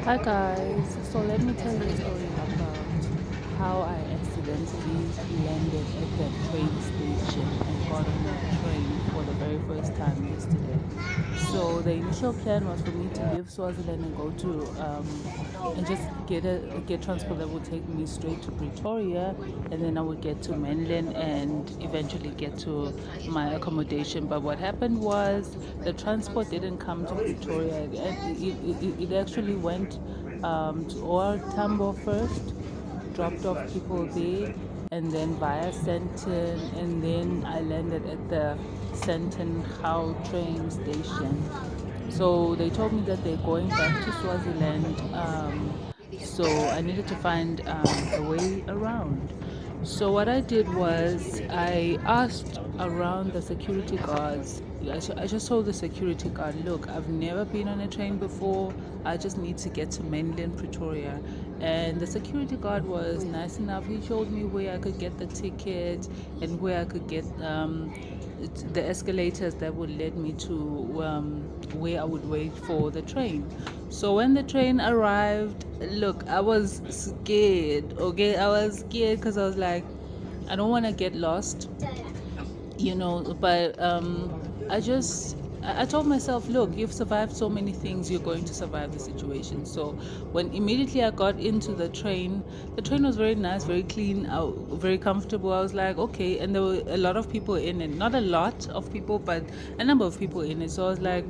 Hi guys, so let me tell you a story about how I accidentally landed at that train station and got on that train for the very first time yesterday. So the initial plan was for me to leave Swaziland and go to and just get transport that would take me straight to Pretoria, and then I would get to Menlyn and eventually get to my accommodation. But what happened was the transport didn't come to Pretoria. It actually went to OR Tambo first, dropped off people there, and then via Senton, and then I landed at the Senton How train station. So they told me that they're going back to Swaziland. So I needed to find a way around. So what I did was I asked around the security guards. I just told the security guard, look, I've never been on a train before. I just need to get to mainland Pretoria. And the security guard was nice enough. He showed me where I could get the ticket and where I could get the escalators that would lead me to where I would wait for the train. So when the train arrived, look, I was scared. Okay, I was scared because I was like, I don't want to get lost, but I told myself, look, you've survived so many things, you're going to survive the situation. So when immediately I got into the train was very nice, very clean, very comfortable. I was like, okay. And there were a lot of people in it, not a lot of people, but a number of people in it. So I was like,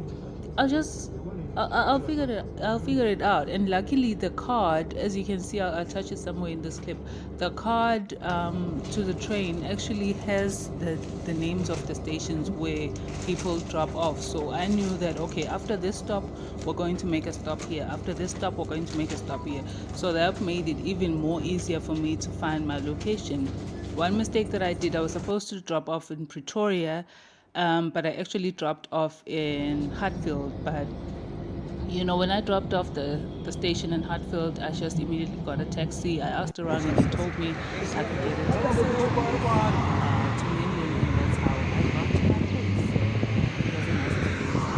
I'll just I'll figure it out. And luckily, the card, as you can see, I'll attach it somewhere in this clip. The card to the train actually has the names of the stations where people drop off. So I knew that okay, after this stop, we're going to make a stop here. After this stop, we're going to make a stop here. So that made it even more easier for me to find my location. One mistake that I did, I was supposed to drop off in Pretoria, but I actually dropped off in Hatfield. But when I dropped off the station in Hatfield, I just immediately got a taxi. I asked around and they told me I could get a taxi to Menlyn, and that's how I got to my place. So it was a nice experience.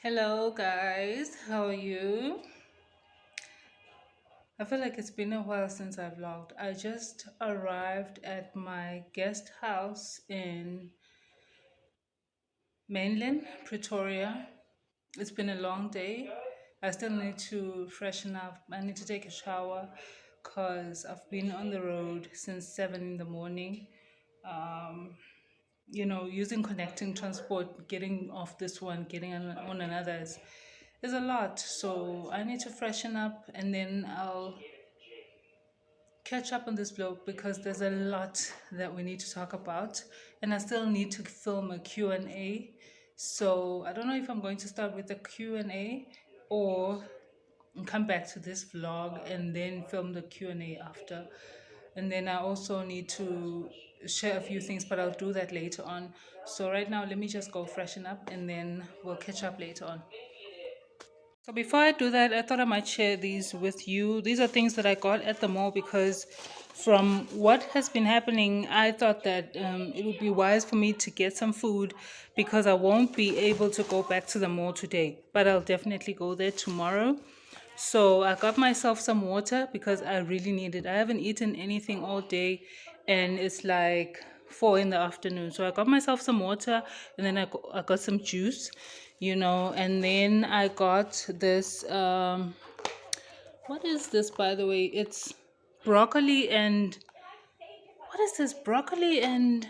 Hello guys, how are you? I feel like it's been a while since I've vlogged. I just arrived at my guest house in Menlyn, Pretoria. It's been a long day. I still need to freshen up. I need to take a shower because I've been on the road since 7 in the morning. Using connecting transport, getting off this one, getting on another is a lot. So I need to freshen up and then I'll catch up on this vlog because there's a lot that we need to talk about, and I still need to film a Q&A. So I don't know if I'm going to start with the Q&A or come back to this vlog and then film the Q&A after. And then I also need to share a few things, but I'll do that later on. So right now let me just go freshen up and then we'll catch up later on. So before I do that, I thought I might share these with you. These are things that I got at the mall because from what has been happening, I thought that it would be wise for me to get some food because I won't be able to go back to the mall today, but I'll definitely go there tomorrow. So I got myself some water because I really need it. I haven't eaten anything all day and it's like 4 in the afternoon. So I got myself some water, and then I got some juice, and then I got this. What is this, by the way? It's broccoli and what is this? Broccoli and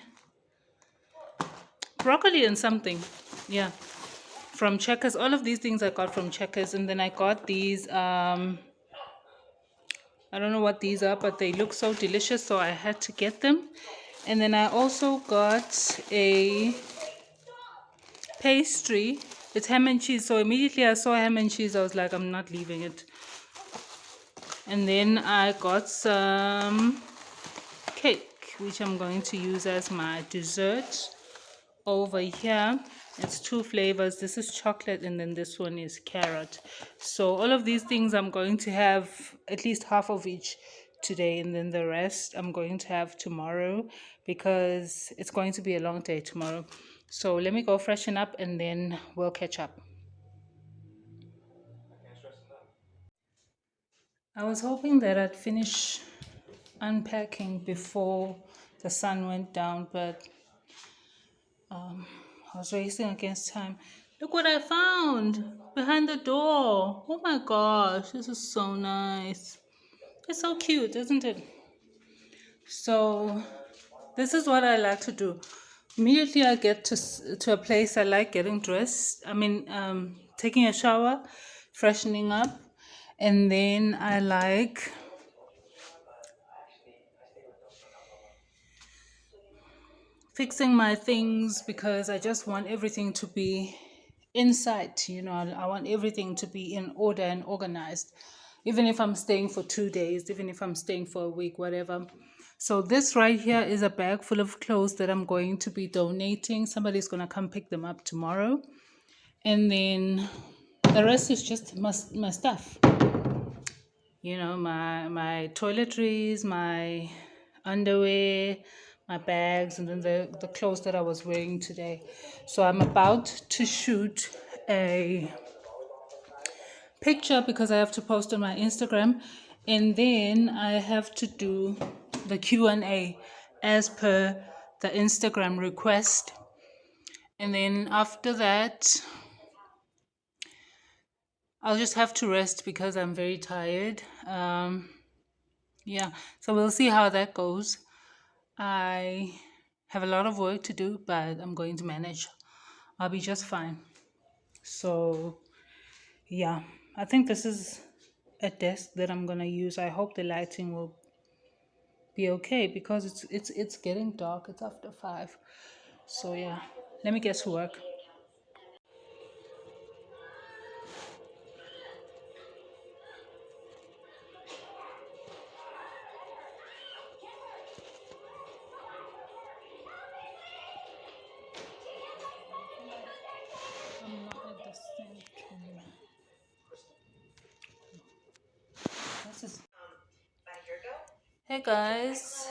something. Yeah, from Checkers. All of these things I got from Checkers, and then I got these. I don't know what these are, but they look so delicious, so I had to get them. And then I also got a pastry. It's ham and cheese. So immediately I saw ham and cheese, I was like, I'm not leaving it. And then I got some cake, which I'm going to use as my dessert over here. It's 2 flavors. This is chocolate, and then this one is carrot. So all of these things I'm going to have at least half of each today, and then the rest I'm going to have tomorrow, because it's going to be a long day tomorrow. So let me go freshen up, and then we'll catch up. I was hoping that I'd finish unpacking before the sun went down, but I was racing against time. Look what I found behind the door. Oh my gosh, this is so nice. It's so cute, isn't it? So this is what I like to do. Immediately I get to a place, I like getting dressed. Taking a shower, freshening up, and then I like fixing my things, because I just want everything to be inside. I want everything to be in order and organized, even if I'm staying for 2 days, even if I'm staying for a week, whatever. So this right here is a bag full of clothes that I'm going to be donating. Somebody's going to come pick them up tomorrow, and then the rest is just my stuff. My toiletries, my underwear, my bags, and then the clothes that I was wearing today. So I'm about to shoot a picture, because I have to post on my Instagram, and then I have to do the Q&A as per the Instagram request. And then after that, I'll just have to rest, because I'm very tired. Yeah, so we'll see how that goes. I have a lot of work to do, but I'm going to manage. I'll be just fine. So, yeah, I think this is a desk that I'm gonna use. I hope the lighting will be okay, because it's getting dark. It's after 5. So yeah, let me get to work. I'm not at the center. This is. Hey guys,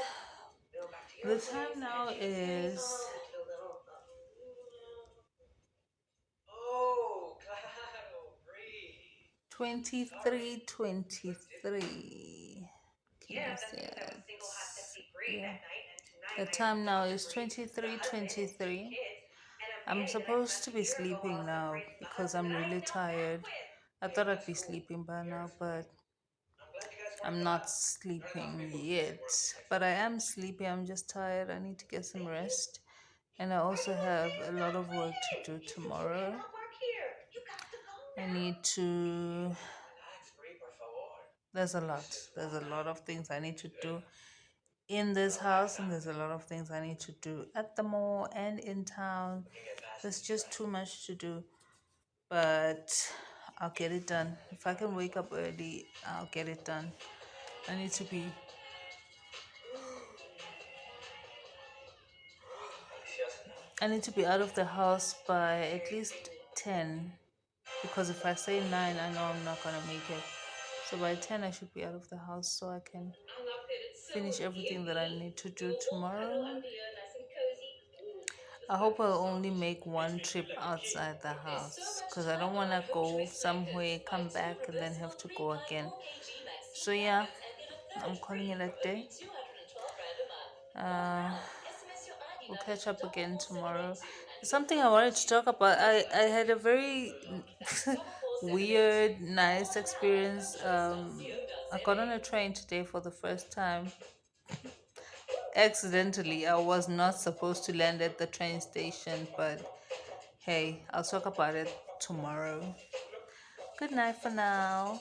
the time now is 23:23. Can you see it? Yeah. The time now is 23:23. I'm supposed to be sleeping now, because I'm really tired. I thought I'd be sleeping by now, but I'm not sleeping yet. But I am sleepy. I'm just tired. I need to get some rest. And I also have a lot of work to do tomorrow. I need to. There's a lot. There's a lot of things I need to do in this house, and there's a lot of things I need to do at the mall and in town. There's just too much to do, but I'll get it done. If I can wake up early, I'll get it done. I need to be out of the house by at least 10, because if I say 9, I know I'm not gonna make it. So by 10 I should be out of the house, so I can finish everything that I need to do tomorrow. I hope I'll only make one trip outside the house, because I don't want to go somewhere, come back, and then have to go again. So yeah, I'm calling it a day. we'll catch up again tomorrow. Something I wanted to talk about. I had a very weird, nice experience. I got on a train today for the first time. Accidentally, I was not supposed to land at the train station, but hey, I'll talk about it tomorrow. Good night for now.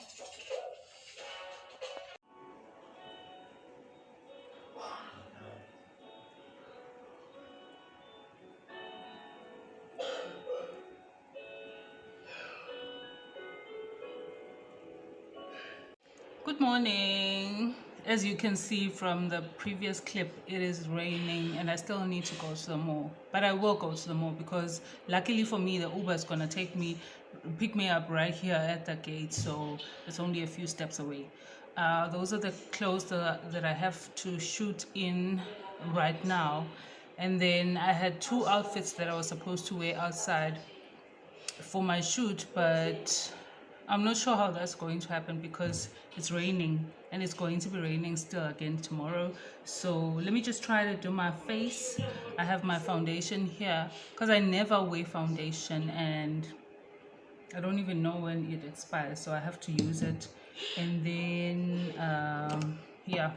Good morning. As you can see from the previous clip, it is raining and I still need to go to the mall. But I will go to the mall because luckily for me, the Uber is going to pick me up right here at the gate. So it's only a few steps away. Those are the clothes that I have to shoot in right now. And then I had 2 outfits that I was supposed to wear outside for my shoot, but I'm not sure how that's going to happen because it's raining and it's going to be raining still again tomorrow. So let me just try to do my face. I have my foundation here because I never wear foundation and I don't even know when it expires, so I have to use it. And then yeah,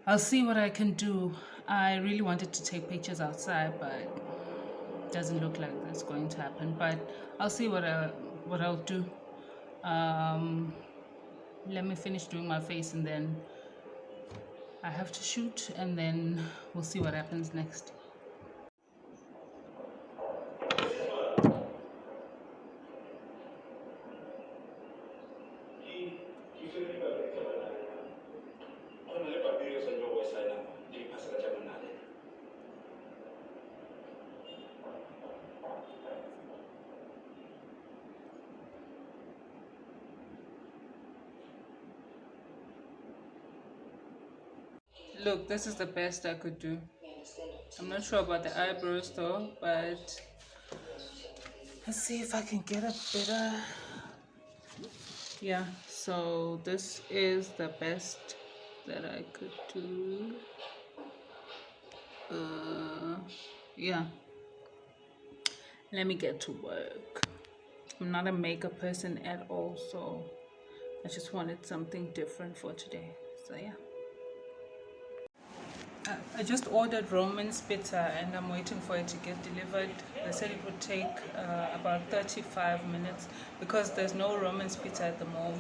I'll see what I can do. I really wanted to take pictures outside, but doesn't look like that's going to happen, but I'll see what I'll do. Let me finish doing my face and then I have to shoot and then we'll see what happens next. Look, this is the best I could do. I'm not sure about the eyebrows though, but let's see if I can get a better. Yeah, so this is the best that I could do. Yeah, let me get to work. I'm not a makeup person at all, so I just wanted something different for today. So yeah, I just ordered Roman's pizza and I'm waiting for it to get delivered. They said it would take about 35 minutes because there's no Roman's pizza at the mall,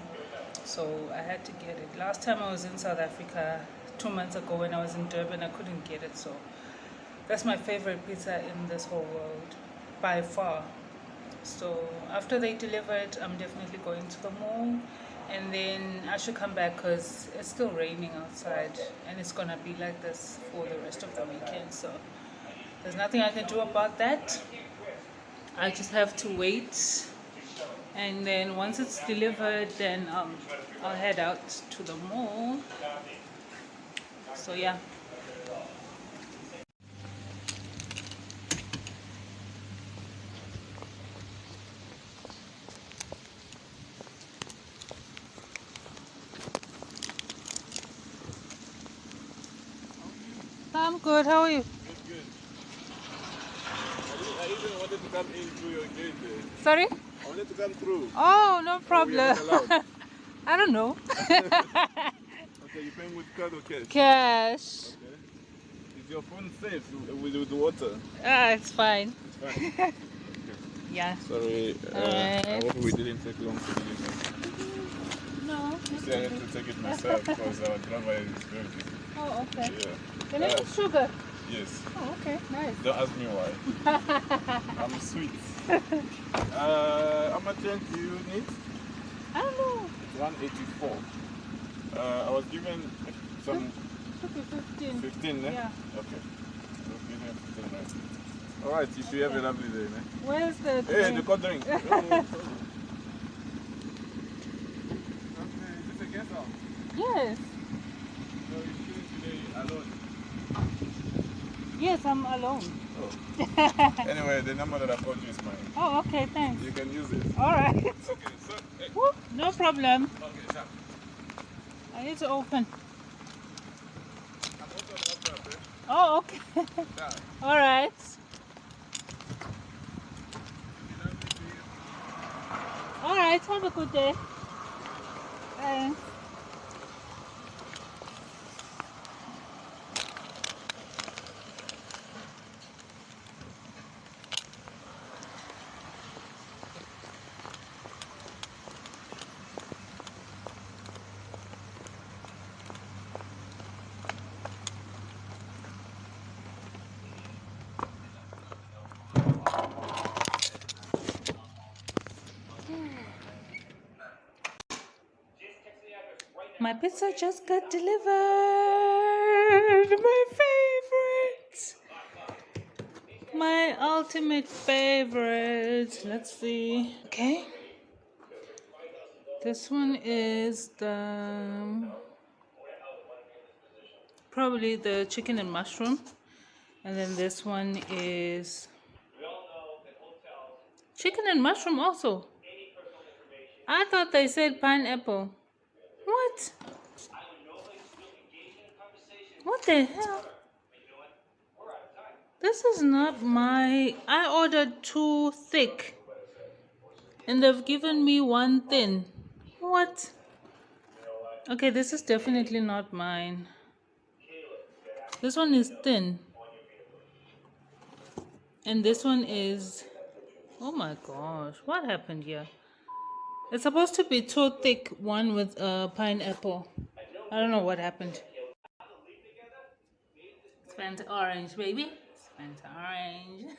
so I had to get it. Last time I was in South Africa 2 months ago when I was in Durban, I couldn't get it, so that's my favorite pizza in this whole world by far. So after they deliver it, I'm definitely going to the mall and then I should come back because it's still raining outside and it's gonna be like this for the rest of the weekend, so there's nothing I can do about that. I just have to wait, and then once it's delivered then I'll head out to the mall. So yeah. I'm good. How are you? Good. I even wanted to come in through your gate there. Sorry? I wanted to come through. Oh, no Oh, we are problem. not allowed. I don't know. Okay, you're paying with card or cash? Cash. Okay. Is your phone safe with the water? It's fine. It's fine. Okay. Yeah. Sorry, I hope we didn't take long to deliver. No. You see, I had to take it myself because our driver is very busy. Oh, okay. Yeah. Can I get sugar? Yes. Oh, okay. Nice. Don't ask me why. I'm sweet. How much change do you need? I don't know. 184. I was given some Should be 15. 15, eh? Yeah. Okay. So give me 15, right? Alright, you should have a lovely day, man. Where's the Hey, drink? the cold drink. Okay, is this a guest house? Yes. So you're shooting today alone? Yes, I'm alone. Oh. Anyway, the number that I called you is mine. Oh, okay. Thanks. You can use it. All right. Okay, so... Hey. Woo, no problem. Okay, I need to open. I'm also on WhatsApp, eh? Oh, okay. All right. All right. Have a good day. Bye. My pizza just got delivered. My favorite. My ultimate favorite. Let's see. Okay. This one is the probably the chicken and mushroom. And then this one is chicken and mushroom also. I thought they said pineapple. What? What the hell? This is not my... I ordered 2 thick. And they've given me 1 thin. What? Okay, this is definitely not mine. This one is thin. And this one is... Oh my gosh, what happened here? It's supposed to be 2 thick, one with a pineapple. I don't know what happened. Fanta orange, baby. Fanta orange.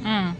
Mm.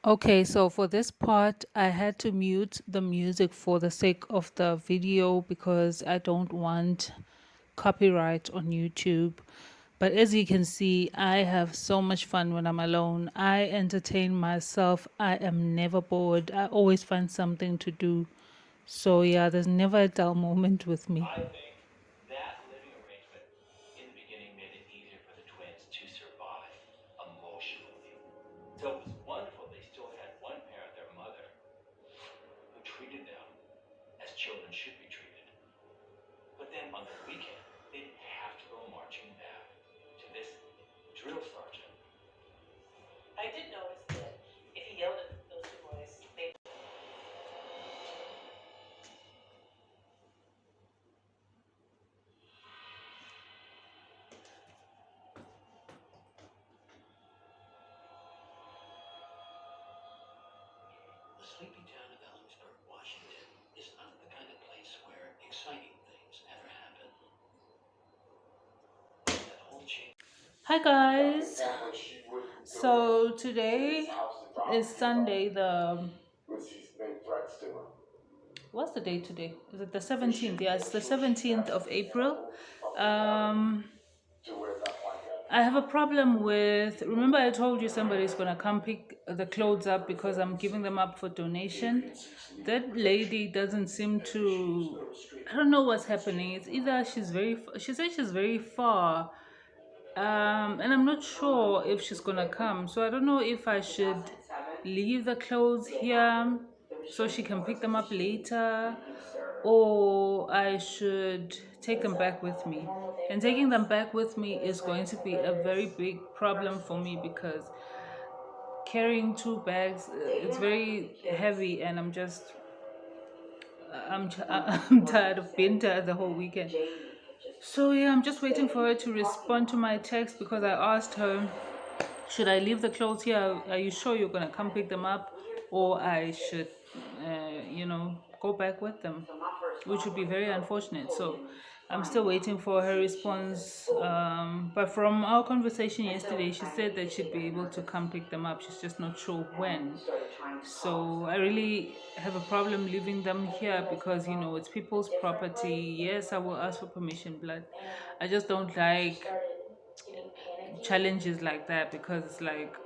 Okay, so for this part, I had to mute the music for the sake of the video because I don't want copyright on YouTube. But as you can see, I have so much fun when I'm alone. I entertain myself. I am never bored. I always find something to do. So yeah, there's never a dull moment with me. I think that living arrangement in the beginning made it easier for the twins to survive emotionally. So it was wonderful they still had one parent, their mother, who treated them as children should be treated. But then on the weekend, they'd have to go marching back to this drill sergeant. I did notice that if he yelled at those 2 boys, they... Hi guys. So today is Sunday. What's the date today? Is it the 17th? Yeah, it's the 17th of April. Um, I have a problem with. Remember, I told you somebody's gonna come pick the clothes up because I'm giving them up for donation. That lady doesn't seem to. I don't know what's happening. It's either she's very. She said she's very far, and I'm not sure if she's gonna come. So I don't know if I should leave the clothes here so she can pick them up later, or I should take them back with me. And taking them back with me is going to be a very big problem for me because carrying two bags, it's very heavy, and I'm tired of being tired the whole weekend. So yeah, I'm just waiting for her to respond to my text because I asked her, should I leave the clothes here? Are you sure you're gonna come pick them up, or I should, go back with them, which would be very unfortunate. So I'm still waiting for her response. But from our conversation yesterday, she said that she'd be able to come pick them up. She's just not sure when. So I really have a problem leaving them here because it's people's property. Yes, I will ask for permission, but I just don't like challenges like that because it's like,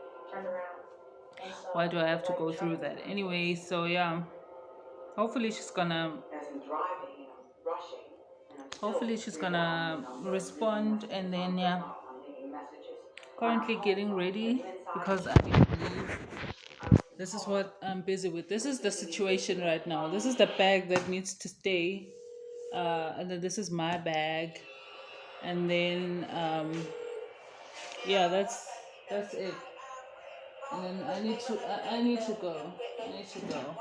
why do I have to go through that anyway? So yeah, hopefully she's gonna respond, and then yeah, currently getting ready because I need to leave. This is what I'm busy with. This is the situation right now. This is the bag that needs to stay, and then this is my bag, and then yeah, that's it. And then I need to go. I need to go.